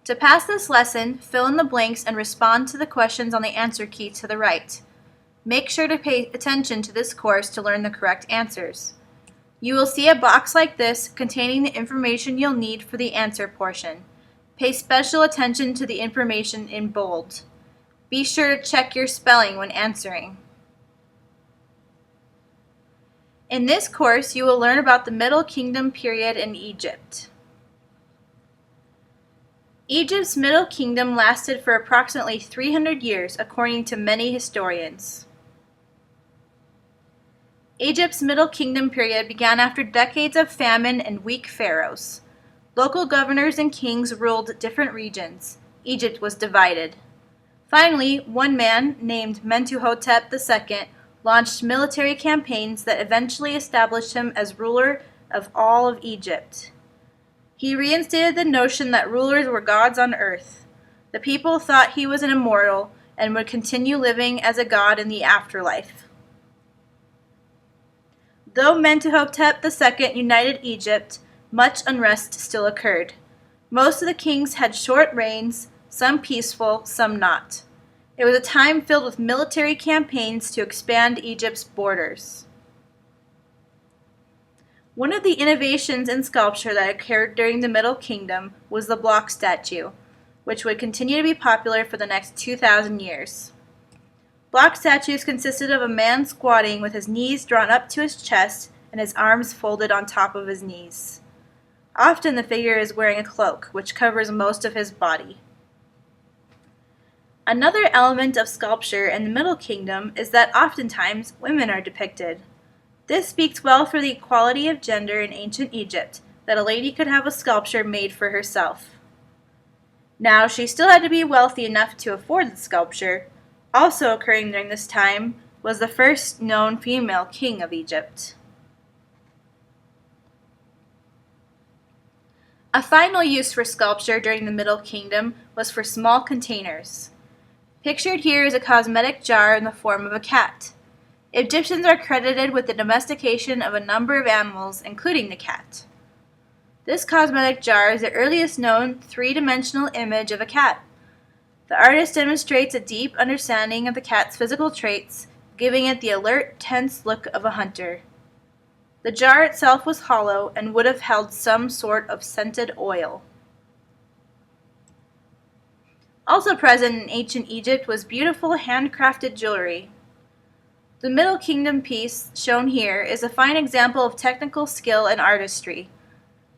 To pass this lesson, fill in the blanks and respond to the questions on the answer key to the right. Make sure to pay attention to this course to learn the correct answers. You will see a box like this containing the information you'll need for the answer portion. Pay special attention to the information in bold. Be sure to check your spelling when answering. In this course, you will learn about the Middle Kingdom period in Egypt. Egypt's Middle Kingdom lasted for approximately 300 years, according to many historians. Egypt's Middle Kingdom period began after decades of famine and weak pharaohs. Local governors and kings ruled different regions. Egypt was divided. Finally, one man, named Mentuhotep II, launched military campaigns that eventually established him as ruler of all of Egypt. He reinstated the notion that rulers were gods on earth. The people thought he was an immortal and would continue living as a god in the afterlife. Though Mentuhotep II united Egypt, much unrest still occurred. Most of the kings had short reigns, some peaceful, some not. It was a time filled with military campaigns to expand Egypt's borders. One of the innovations in sculpture that occurred during the Middle Kingdom was the block statue, which would continue to be popular for the next 2,000 years. Block statues consisted of a man squatting with his knees drawn up to his chest and his arms folded on top of his knees. Often the figure is wearing a cloak, which covers most of his body. Another element of sculpture in the Middle Kingdom is that oftentimes women are depicted. This speaks well for the equality of gender in ancient Egypt, that a lady could have a sculpture made for herself. Now, she still had to be wealthy enough to afford the sculpture. Also occurring during this time was the first known female king of Egypt. A final use for sculpture during the Middle Kingdom was for small containers. Pictured here is a cosmetic jar in the form of a cat. Egyptians are credited with the domestication of a number of animals, including the cat. This cosmetic jar is the earliest known three-dimensional image of a cat. The artist demonstrates a deep understanding of the cat's physical traits, giving it the alert, tense look of a hunter. The jar itself was hollow and would have held some sort of scented oil. Also present in ancient Egypt was beautiful handcrafted jewelry. The Middle Kingdom piece shown here is a fine example of technical skill and artistry.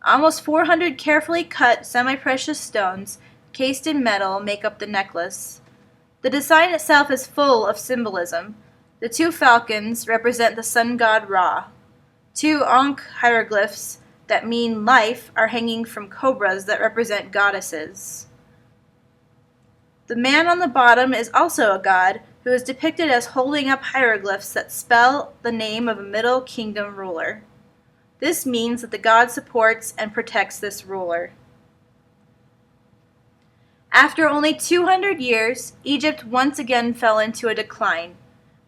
Almost 400 carefully cut semi-precious stones cased in metal make up the necklace. The design itself is full of symbolism. The two falcons represent the sun god Ra. Two Ankh hieroglyphs that mean life are hanging from cobras that represent goddesses. The man on the bottom is also a god, who is depicted as holding up hieroglyphs that spell the name of a Middle Kingdom ruler. This means that the god supports and protects this ruler. After only 200 years, Egypt once again fell into a decline.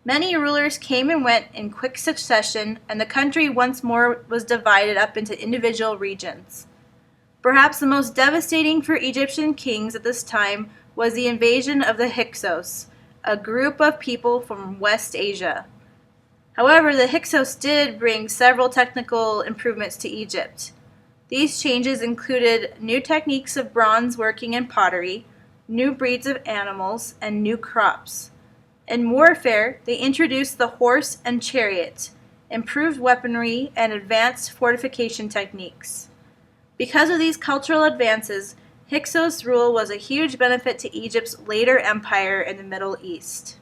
Many rulers came and went in quick succession, and the country once more was divided up into individual regions. Perhaps the most devastating for Egyptian kings at this time was the invasion of the Hyksos, a group of people from West Asia. However, the Hyksos did bring several technical improvements to Egypt. These changes included new techniques of bronze working and pottery, new breeds of animals, and new crops. In warfare, they introduced the horse and chariot, improved weaponry, and advanced fortification techniques. Because of these cultural advances, Hyksos rule was a huge benefit to Egypt's later empire in the Middle East.